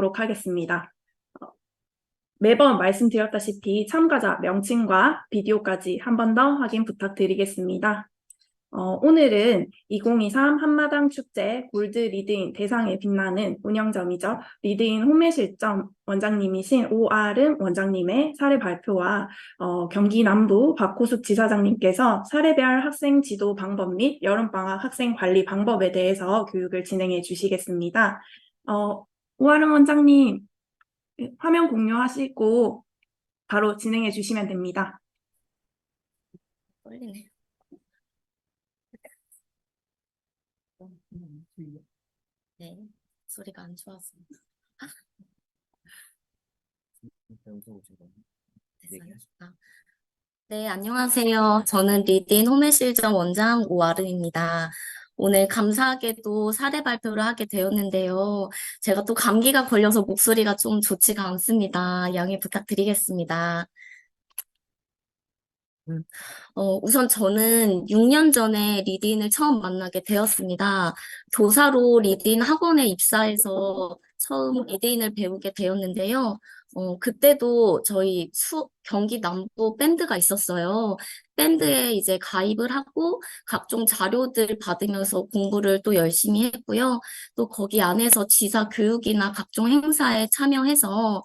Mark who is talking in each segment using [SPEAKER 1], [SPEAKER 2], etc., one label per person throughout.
[SPEAKER 1] 보도록 하겠습니다. 매번 말씀드렸다시피 참가자 명칭과 비디오까지 한 번 더 확인 부탁드리겠습니다. 오늘은 2023 한마당 축제 골드 리드인 대상에 빛나는 운영점이죠. 리드인 홈매실점 원장님이신 오아름 원장님의 사례 발표와 경기 남부 박호숙 지사장님께서 사례별 학생 지도 방법 및 여름방학 학생 관리 방법에 대해서 교육을 진행해 주시겠습니다. 오아름 원장님, 화면 공유하시고 바로 진행해 주시면 됩니다.
[SPEAKER 2] 떨리네. 네, 소리가 안 좋아서. 됐어요? 네, 안녕하세요. 저는 리딘 홈앤실점 원장 오아름입니다. 오늘 감사하게도 사례 발표를 하게 되었는데요. 제가 또 감기가 걸려서 목소리가 좀 좋지가 않습니다. 양해 부탁드리겠습니다. 우선 저는 6년 전에 리딘을 처음 만나게 되었습니다. 교사로 리딘 학원에 입사해서 처음 리딘을 배우게 되었는데요. 그때도 저희 경기 남부 밴드가 있었어요. 밴드에 이제 가입을 하고 각종 자료들 받으면서 공부를 또 열심히 했고요. 또 거기 안에서 지사 교육이나 각종 행사에 참여해서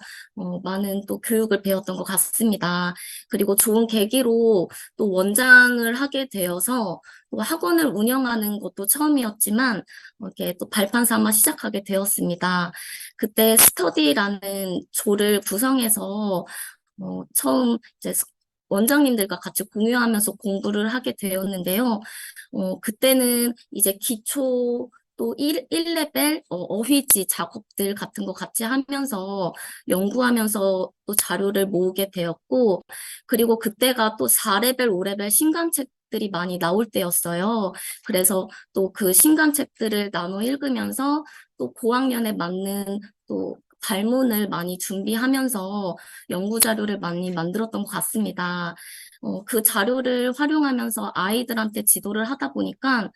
[SPEAKER 2] 많은 또 교육을 배웠던 것 같습니다. 그리고 좋은 계기로 또 원장을 하게 되어서 또 학원을 운영하는 것도 처음이었지만 이렇게 또 발판 삼아 시작하게 되었습니다. 그때 스터디라는 조를 구성해서 처음 이제 원장님들과 같이 공유하면서 공부를 하게 되었는데요. 그때는 이제 기초 또 1레벨 어휘지 작업들 같은 거 같이 하면서 연구하면서 또 자료를 모으게 되었고, 그리고 그때가 또 4레벨, 5레벨 신간책들이 많이 나올 때였어요. 그래서 또 그 신간책들을 나눠 읽으면서 또 고학년에 맞는 또 발문을 많이 준비하면서 연구 자료를 많이 만들었던 것 같습니다. 그 자료를 활용하면서 아이들한테 지도를 하다 보니까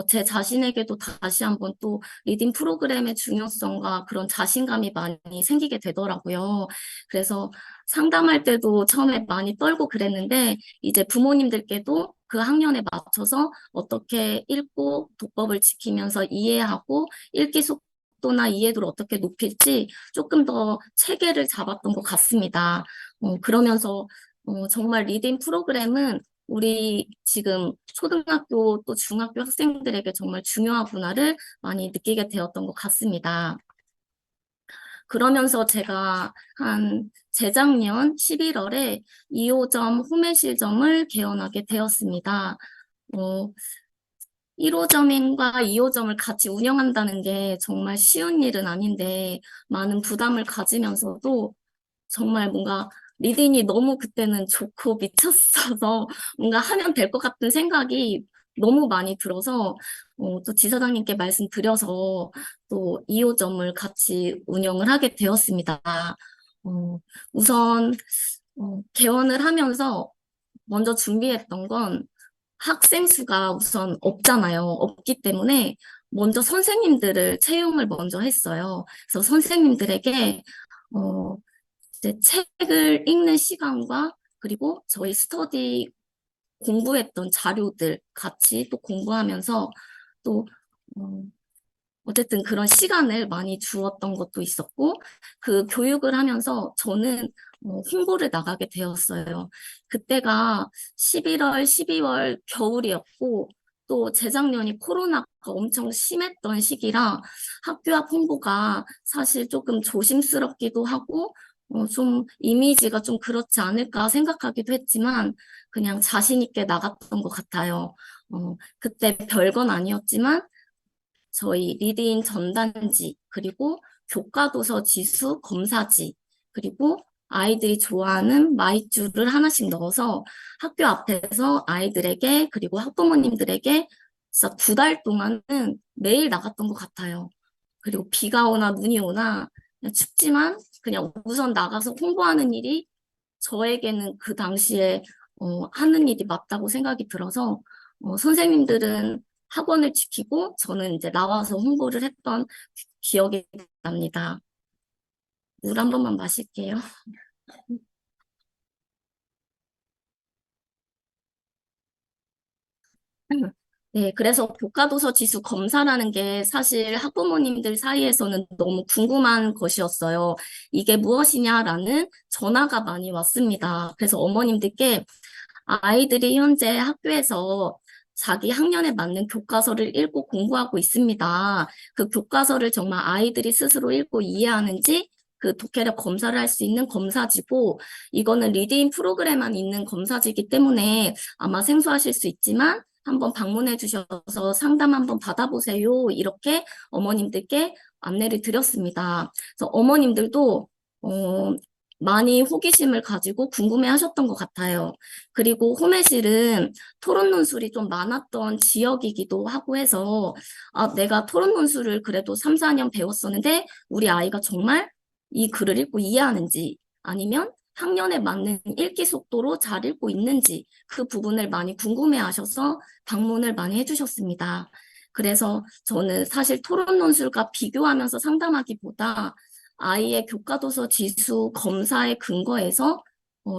[SPEAKER 2] 제 자신에게도 다시 한번 또 리딩 프로그램의 중요성과 그런 자신감이 많이 생기게 되더라고요. 그래서 상담할 때도 처음에 많이 떨고 그랬는데 이제 부모님들께도 그 학년에 맞춰서 어떻게 읽고 독법을 지키면서 이해하고 읽기 속도나 이해도를 어떻게 높일지 조금 더 체계를 잡았던 것 같습니다. 그러면서 정말 리딩 프로그램은 우리 지금 초등학교 또 중학교 학생들에게 정말 중요하구나를 많이 느끼게 되었던 것 같습니다. 그러면서 제가 한 재작년 11월에 2호점 홈앤실점을 개원하게 되었습니다. 1호점과 2호점을 같이 운영한다는 게 정말 쉬운 일은 아닌데 많은 부담을 가지면서도 정말 뭔가 리딩이 너무 그때는 좋고 미쳤어서 뭔가 하면 될 것 같은 생각이 너무 많이 들어서 또 지사장님께 말씀드려서 또 2호점을 같이 운영을 하게 되었습니다. 우선 개원을 하면서 먼저 준비했던 건 학생 수가 우선 없잖아요. 없기 때문에 먼저 선생님들을 채용을 먼저 했어요. 그래서 선생님들에게 이제 책을 읽는 시간과 그리고 저희 스터디 공부했던 자료들 같이 또 공부하면서 또 어쨌든 그런 시간을 많이 주었던 것도 있었고 그 교육을 하면서 저는 홍보를 나가게 되었어요. 그때가 11월, 12월 겨울이었고 또 재작년이 코로나가 엄청 심했던 시기라 학교 앞 홍보가 사실 조금 조심스럽기도 하고 좀 이미지가 좀 그렇지 않을까 생각하기도 했지만 그냥 자신 있게 나갔던 것 같아요. 그때 별건 아니었지만 저희 리딩 전단지, 그리고 교과도서 지수 검사지, 그리고 아이들이 좋아하는 마이쮸를 하나씩 넣어서 학교 앞에서 아이들에게 그리고 학부모님들에게 진짜 2달 동안은 매일 나갔던 것 같아요. 그리고 비가 오나 눈이 오나 그냥 춥지만 그냥 우선 나가서 홍보하는 일이 저에게는 그 당시에 하는 일이 맞다고 생각이 들어서 선생님들은 학원을 지키고 저는 이제 나와서 홍보를 했던 기억이 납니다. 물 한 번만 마실게요. 네, 그래서 교과도서 지수 검사라는 게 사실 학부모님들 사이에서는 너무 궁금한 것이었어요. 이게 무엇이냐라는 전화가 많이 왔습니다. 그래서 어머님들께 아이들이 현재 학교에서 자기 학년에 맞는 교과서를 읽고 공부하고 있습니다. 그 교과서를 정말 아이들이 스스로 읽고 이해하는지 그 독해력 검사를 할 수 있는 검사지고, 이거는 리딩 프로그램만 있는 검사지이기 때문에 아마 생소하실 수 있지만 한번 방문해 주셔서 상담 한번 받아보세요. 이렇게 어머님들께 안내를 드렸습니다. 그래서 어머님들도 어, 많이 호기심을 가지고 궁금해 하셨던 것 같아요. 그리고 호매실은 토론 논술이 좀 많았던 지역이기도 하고 해서, 아, 내가 토론 논술을 그래도 3, 4년 배웠었는데 우리 아이가 정말 이 글을 읽고 이해하는지, 아니면 학년에 맞는 읽기 속도로 잘 읽고 있는지, 그 부분을 많이 궁금해 하셔서 방문을 많이 해주셨습니다. 그래서 저는 사실 토론 논술과 비교하면서 상담하기보다 아이의 교과도서 지수 검사에 근거해서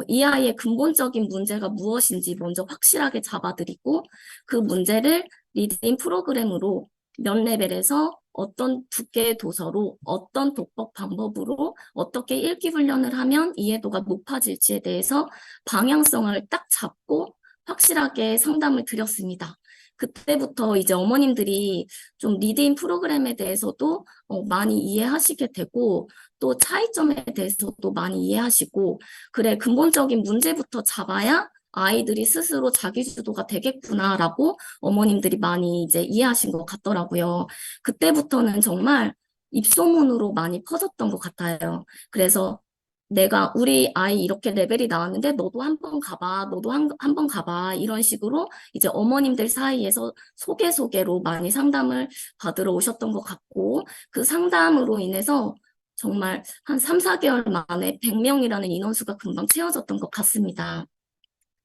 [SPEAKER 2] 이 아이의 근본적인 문제가 무엇인지 먼저 확실하게 잡아드리고, 그 문제를 리딩 프로그램으로 몇 레벨에서 어떤 두께의 도서로 어떤 독법 방법으로 어떻게 읽기 훈련을 하면 이해도가 높아질지에 대해서 방향성을 딱 잡고 확실하게 상담을 드렸습니다. 그때부터 이제 어머님들이 좀 리딩 프로그램에 대해서도 많이 이해하시게 되고, 또 차이점에 대해서도 많이 이해하시고, 그래, 근본적인 문제부터 잡아야 아이들이 스스로 자기주도가 되겠구나라고 어머님들이 많이 이제 이해하신 것 같더라고요. 그때부터는 정말 입소문으로 많이 퍼졌던 것 같아요. 그래서 내가 우리 아이 이렇게 레벨이 나왔는데 너도 한번 가봐, 너도 한번 가봐, 이런 식으로 이제 어머님들 사이에서 소개로 많이 상담을 받으러 오셨던 것 같고, 그 상담으로 인해서 정말 한 3, 4개월 만에 100명이라는 인원수가 금방 채워졌던 것 같습니다.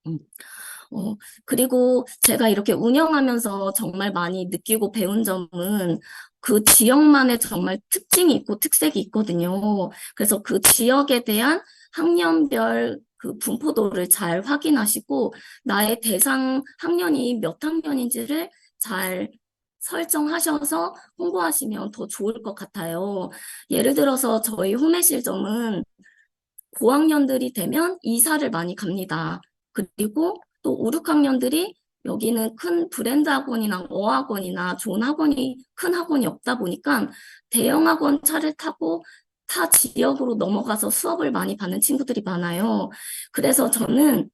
[SPEAKER 2] 음. 어, 그리고 제가 이렇게 운영하면서 정말 많이 느끼고 배운 점은 그 지역만의 정말 특징이 있고 특색이 있거든요. 그래서 그 지역에 대한 학년별 그 분포도를 잘 확인하시고, 나의 대상 학년이 몇 학년인지를 잘 설정하셔서 홍보하시면 더 좋을 것 같아요. 예를 들어서 저희 홈의실점은 고학년들이 되면 이사를 많이 갑니다. 그리고 또 5, 6학년들이 여기는 큰 브랜드 학원이나 어학원이나 좋은 학원이, 큰 학원이 없다 보니까 대형 학원 차를 타고 타 지역으로 넘어가서 수업을 많이 받는 친구들이 많아요. 그래서 저는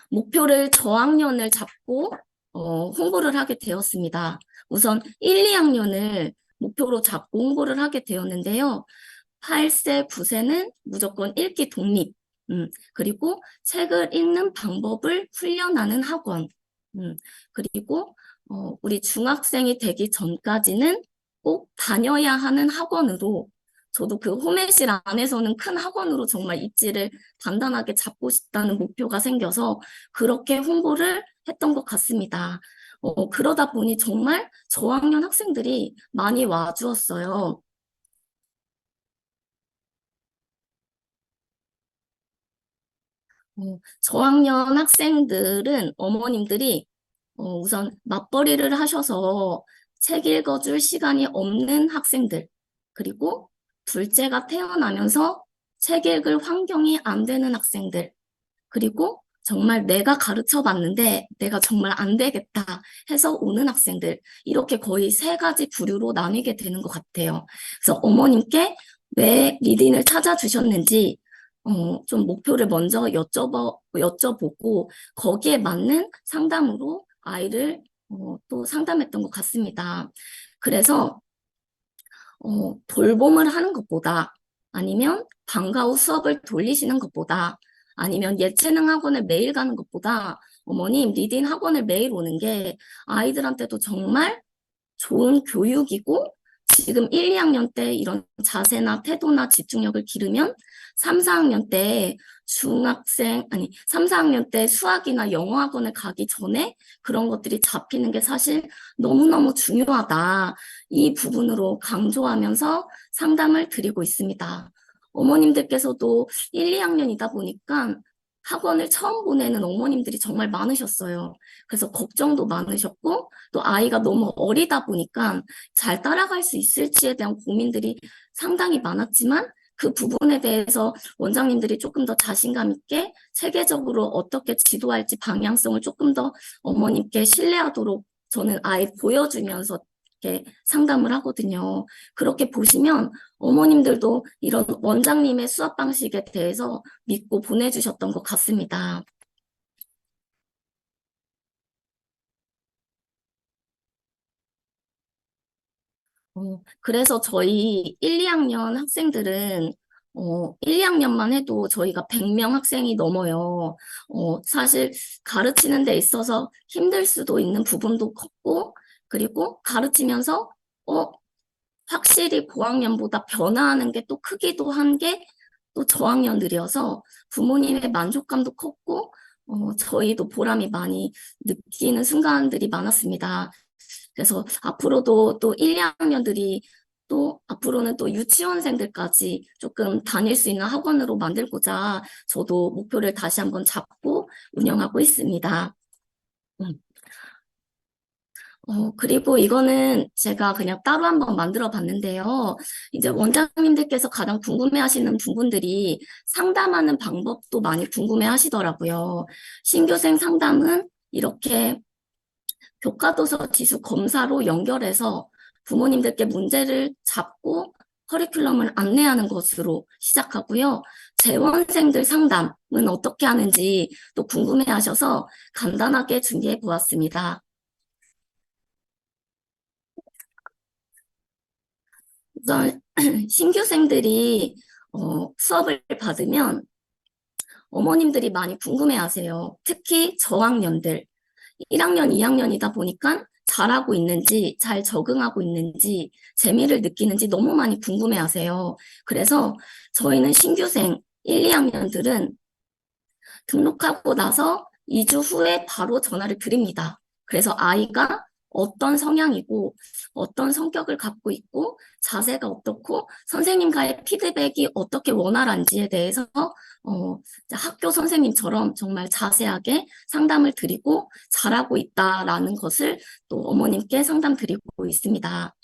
[SPEAKER 2] 목표를 저학년을 잡고 홍보를 하게 되었습니다. 우선 1, 2학년을 목표로 잡고 홍보를 하게 되었는데요. 8세, 9세는 무조건 읽기 독립, 그리고 책을 읽는 방법을 훈련하는 학원, 그리고 우리 중학생이 되기 전까지는 꼭 다녀야 하는 학원으로, 저도 그 홈의실 안에서는 큰 학원으로 정말 입지를 단단하게 잡고 싶다는 목표가 생겨서 그렇게 홍보를 했던 것 같습니다. 그러다 보니 정말 저학년 학생들이 많이 와주었어요. 저학년 학생들은 어머님들이 우선 맞벌이를 하셔서 책 읽어줄 시간이 없는 학생들, 그리고 둘째가 태어나면서 책 읽을 환경이 안 되는 학생들, 그리고 정말 내가 가르쳐 봤는데 내가 정말 안 되겠다 해서 오는 학생들, 이렇게 거의 세 가지 부류로 나뉘게 되는 것 같아요. 그래서 어머님께 왜 리딩을 찾아주셨는지 좀 목표를 먼저 여쭤보고 거기에 맞는 상담으로 아이를 또 상담했던 것 같습니다. 그래서 돌봄을 하는 것보다, 아니면 방과 후 수업을 돌리시는 것보다, 아니면 예체능 학원을 매일 가는 것보다 어머님 리딩 학원을 매일 오는 게 아이들한테도 정말 좋은 교육이고, 지금 1, 2학년 때 이런 자세나 태도나 집중력을 기르면 3, 4학년 때 3, 4학년 때 수학이나 영어 학원을 가기 전에 그런 것들이 잡히는 게 사실 너무너무 중요하다. 이 부분으로 강조하면서 상담을 드리고 있습니다. 어머님들께서도 1, 2학년이다 보니까 학원을 처음 보내는 어머님들이 정말 많으셨어요. 그래서 걱정도 많으셨고, 또 아이가 너무 어리다 보니까 잘 따라갈 수 있을지에 대한 고민들이 상당히 많았지만, 그 부분에 대해서 원장님들이 조금 더 자신감 있게 체계적으로 어떻게 지도할지 방향성을 조금 더 어머님께 신뢰하도록 저는 아예 보여주면서 이렇게 상담을 하거든요. 그렇게 보시면 어머님들도 이런 원장님의 수업 방식에 대해서 믿고 보내주셨던 것 같습니다. 그래서 저희 1, 2학년 학생들은 1, 2학년만 해도 저희가 100명 학생이 넘어요. 사실 가르치는 데 있어서 힘들 수도 있는 부분도 컸고, 그리고 가르치면서 어, 확실히 고학년보다 변화하는 게 또 크기도 한 게 또 저학년들이어서 부모님의 만족감도 컸고, 저희도 보람이 많이 느끼는 순간들이 많았습니다. 그래서 앞으로도 또 1, 2학년들이 또 앞으로는 또 유치원생들까지 조금 다닐 수 있는 학원으로 만들고자 저도 목표를 다시 한번 잡고 운영하고 있습니다. 음. 그리고 이거는 제가 그냥 따로 한번 만들어 봤는데요. 이제 원장님들께서 가장 궁금해 하시는 부분들이 상담하는 방법도 많이 궁금해 하시더라고요. 신규생 상담은 이렇게 교과도서 지수 검사로 연결해서 부모님들께 문제를 잡고 커리큘럼을 안내하는 것으로 시작하고요. 재원생들 상담은 어떻게 하는지 또 궁금해 하셔서 간단하게 준비해 보았습니다. 우선 신규생들이 수업을 받으면 어머님들이 많이 궁금해 하세요. 특히 저학년들. 1학년, 2학년이다 보니까 잘하고 있는지, 잘 적응하고 있는지, 재미를 느끼는지 너무 많이 궁금해 하세요. 그래서 저희는 신규생 1, 2학년들은 등록하고 나서 2주 후에 바로 전화를 드립니다. 그래서 아이가 어떤 성향이고 어떤 성격을 갖고 있고 자세가 어떻고 선생님과의 피드백이 어떻게 원활한지에 대해서 학교 선생님처럼 정말 자세하게 상담을 드리고 잘하고 있다라는 것을 또 어머님께 상담 드리고 있습니다.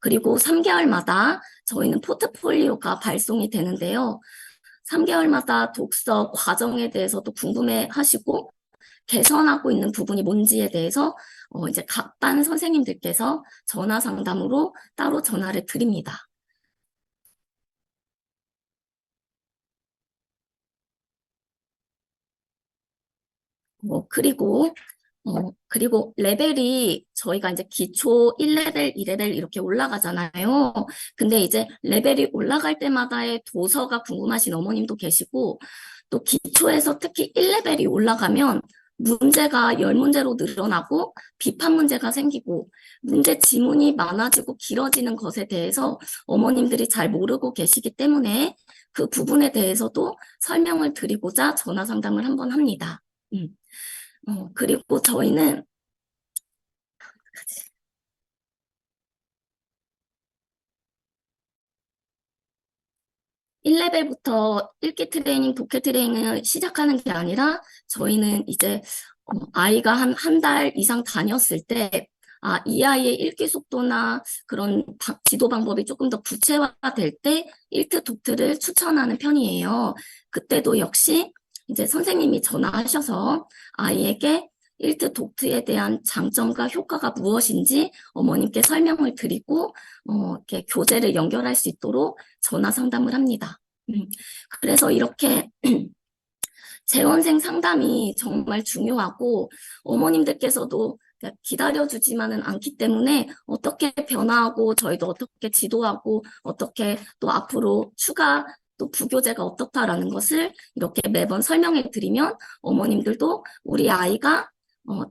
[SPEAKER 2] 그리고 3개월마다 저희는 포트폴리오가 발송이 되는데요. 3개월마다 독서 과정에 대해서도 궁금해 하시고 개선하고 있는 부분이 뭔지에 대해서 이제 각 반 선생님들께서 전화 상담으로 따로 전화를 드립니다. 그리고 그리고 레벨이 저희가 이제 기초 1레벨, 2레벨 이렇게 올라가잖아요. 근데 이제 레벨이 올라갈 때마다의 도서가 궁금하신 어머님도 계시고, 또 기초에서 특히 1레벨이 올라가면 문제가 10문제로 늘어나고 비판 문제가 생기고 문제 지문이 많아지고 길어지는 것에 대해서 어머님들이 잘 모르고 계시기 때문에 그 부분에 대해서도 설명을 드리고자 전화 상담을 한번 합니다. 음. 그리고 저희는 1레벨부터 읽기 트레이닝, 독해 트레이닝을 시작하는 게 아니라 저희는 이제 아이가 한 달 이상 다녔을 때 이 아이의 읽기 속도나 그런 지도 방법이 조금 더 구체화될 때 1트 독트를 추천하는 편이에요. 그때도 역시 이제 선생님이 전화하셔서 아이에게 1트 독트에 대한 장점과 효과가 무엇인지 어머님께 설명을 드리고 이렇게 교재를 연결할 수 있도록 전화 상담을 합니다. 그래서 이렇게 재원생 상담이 정말 중요하고 어머님들께서도 기다려주지만은 않기 때문에 어떻게 변화하고 저희도 어떻게 지도하고 어떻게 또 앞으로 추가 또 부교재가 어떻다라는 것을 이렇게 매번 설명해 드리면 어머님들도 우리 아이가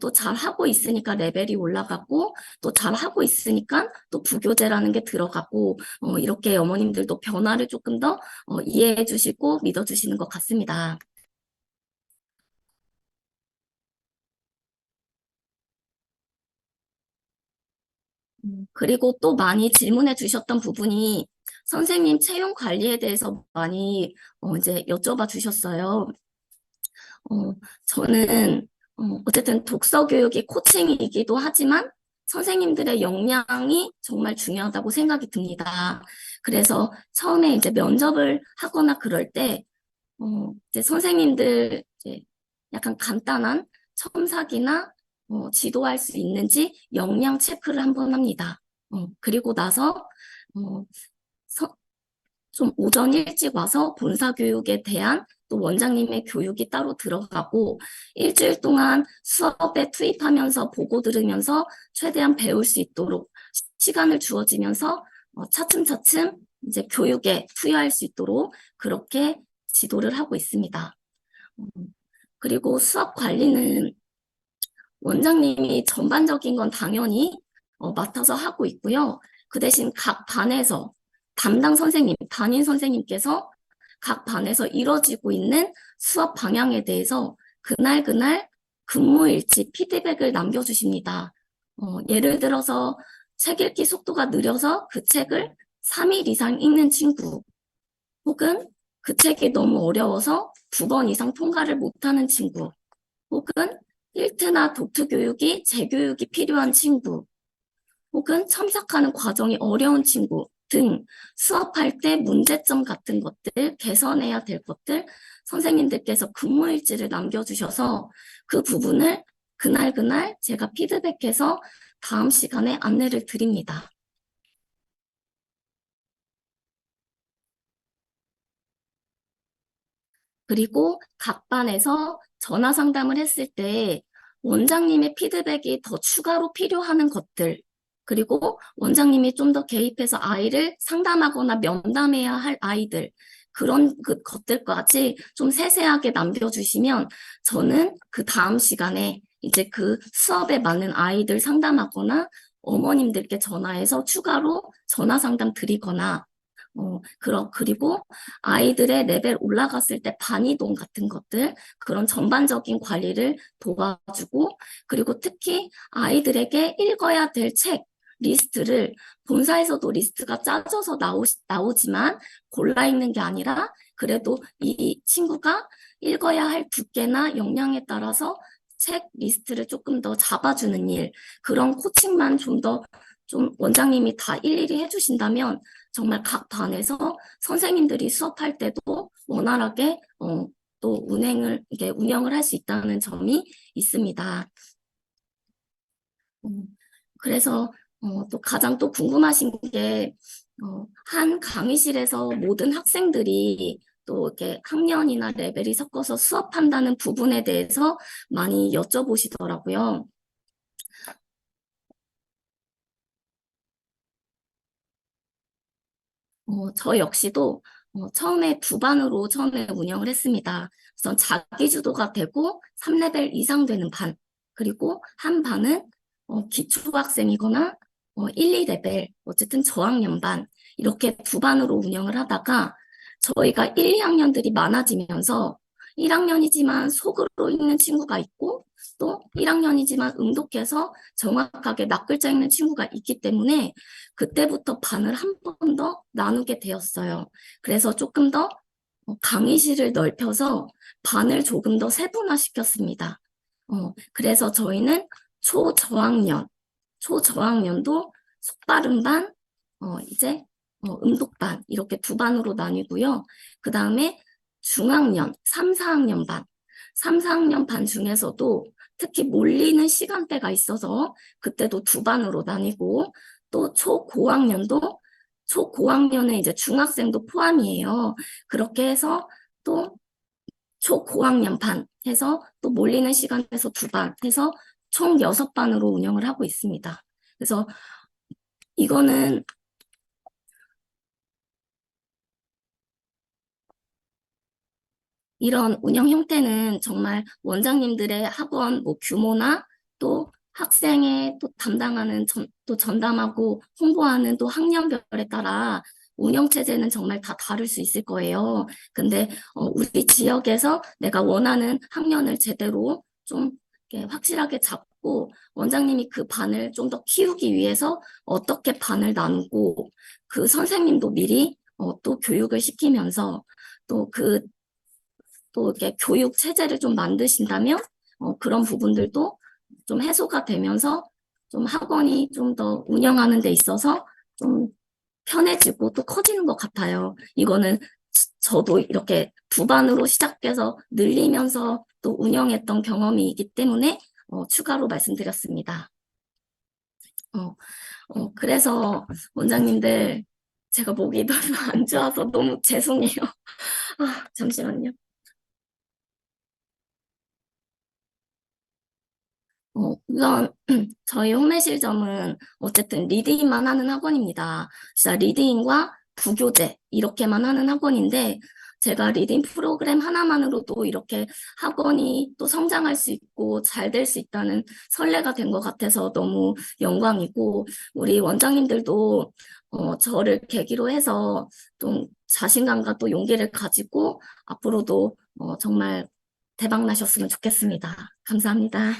[SPEAKER 2] 또 잘하고 있으니까 레벨이 올라가고 또 잘하고 있으니까 또 부교재라는 게 들어가고 이렇게 어머님들도 변화를 조금 더 이해해 주시고 믿어 주시는 것 같습니다. 그리고 또 많이 질문해 주셨던 부분이 선생님 채용 관리에 대해서 많이 이제 여쭤봐 주셨어요. 저는 어쨌든 독서 교육이 코칭이기도 하지만 선생님들의 역량이 정말 중요하다고 생각이 듭니다. 그래서 처음에 이제 면접을 하거나 그럴 때 이제 선생님들 이제 약간 간단한 첨삭이나 지도할 수 있는지 역량 체크를 한번 합니다. 그리고 나서 어, 서- 좀 오전 일찍 와서 본사 교육에 대한 또 원장님의 교육이 따로 들어가고 일주일 동안 수업에 투입하면서 보고 들으면서 최대한 배울 수 있도록 시간을 주어지면서 차츰차츰 이제 교육에 투여할 수 있도록 그렇게 지도를 하고 있습니다. 음, 그리고 수업 관리는 원장님이 전반적인 건 당연히 맡아서 하고 있고요. 그 대신 각 반에서 담당 선생님, 담임 선생님께서 각 반에서 이뤄지고 있는 수업 방향에 대해서 그날 근무일지 피드백을 남겨주십니다. 예를 들어서 책 읽기 속도가 느려서 그 책을 3일 이상 읽는 친구, 혹은 그 책이 너무 어려워서 2번 이상 통과를 못하는 친구, 혹은 1트나 도트 교육이 재교육이 필요한 친구, 혹은 첨삭하는 과정이 어려운 친구 등 수업할 때 문제점 같은 것들, 개선해야 될 것들 선생님들께서 근무일지를 남겨주셔서 그 부분을 그날 제가 피드백해서 다음 시간에 안내를 드립니다. 그리고 각 반에서 전화 상담을 했을 때 원장님의 피드백이 더 추가로 필요하는 것들, 그리고 원장님이 좀 더 개입해서 아이를 상담하거나 면담해야 할 아이들, 그런 그 것들까지 좀 세세하게 남겨주시면 저는 그 다음 시간에 이제 그 수업에 맞는 아이들 상담하거나 어머님들께 전화해서 추가로 전화 상담 드리거나 그리고 아이들의 레벨 올라갔을 때 반이동 같은 것들, 그런 전반적인 관리를 도와주고, 그리고 특히 아이들에게 읽어야 될 책 리스트를 본사에서도 리스트가 짜져서 나오지만 골라 읽는 게 아니라 그래도 이 친구가 읽어야 할 두께나 역량에 따라서 책 리스트를 조금 더 잡아주는 일, 그런 코칭만 좀 더 좀 원장님이 다 일일이 해주신다면 정말 각 반에서 선생님들이 수업할 때도 원활하게 또 운영을 할 수 있다는 점이 있습니다. 그래서 또 가장 또 궁금하신 게 한 강의실에서 모든 학생들이 또 이렇게 학년이나 레벨이 섞어서 수업한다는 부분에 대해서 많이 여쭤보시더라고요. 저 역시도 처음에 2반으로 처음에 운영을 했습니다. 우선 자기주도가 되고 3레벨 이상 되는 반, 그리고 한 반은 기초학생이거나 1, 2레벨, 어쨌든 저학년 반, 이렇게 2반으로 운영을 하다가 저희가 1, 2학년들이 많아지면서 1학년이지만 속으로 읽는 친구가 있고 또 1학년이지만 음독해서 정확하게 낱글자 읽는 친구가 있기 때문에 그때부터 반을 한 번 더 나누게 되었어요. 그래서 조금 더 강의실을 넓혀서 반을 조금 더 세분화시켰습니다. 그래서 저희는 초저학년, 초저학년도 속바른 반, 이제 음독반 이렇게 2반으로 나뉘고요. 그 다음에 중학년, 3, 4학년 반, 3, 4학년 반 중에서도 특히 몰리는 시간대가 있어서 그때도 2반으로 나뉘고 또 초고학년은 이제 중학생도 포함이에요. 그렇게 해서 또 초고학년 반 해서 또 몰리는 시간에서 2반 해서 총 6반으로 운영을 하고 있습니다. 그래서 이거는 이런 운영 형태는 정말 원장님들의 학원 뭐 규모나 또 학생의 또 담당하는 또 전담하고 홍보하는 또 학년별에 따라 운영 체제는 정말 다 다를 수 있을 거예요. 근데 우리 지역에서 내가 원하는 학년을 제대로 좀 이렇게 확실하게 잡고 했고, 원장님이 그 반을 좀 더 키우기 위해서 어떻게 반을 나누고, 그 선생님도 미리 또 교육을 시키면서 또 이렇게 교육 체제를 좀 만드신다면, 그런 부분들도 좀 해소가 되면서 좀 학원이 좀 더 운영하는 데 있어서 좀 편해지고 또 커지는 것 같아요. 이거는 저도 이렇게 두 반으로 시작해서 늘리면서 또 운영했던 경험이기 때문에 추가로 말씀드렸습니다. 그래서 원장님들 제가 목이 너무 안 좋아서 너무 죄송해요. 잠시만요. 우선 저희 홈의실점은 어쨌든 리딩만 하는 학원입니다. 진짜 리딩과 부교재 이렇게만 하는 학원인데 제가 리딩 프로그램 하나만으로도 이렇게 학원이 또 성장할 수 있고 잘 될 수 있다는 선례가 된 것 같아서 너무 영광이고 우리 원장님들도 저를 계기로 해서 좀 자신감과 또 용기를 가지고 앞으로도 정말 대박 나셨으면 좋겠습니다. 감사합니다.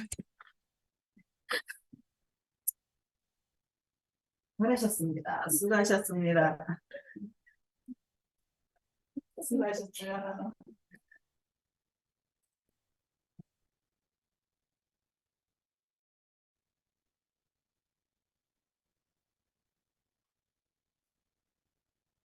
[SPEAKER 3] 잘하셨습니다. 수고하셨습니다. 수고하셨어요.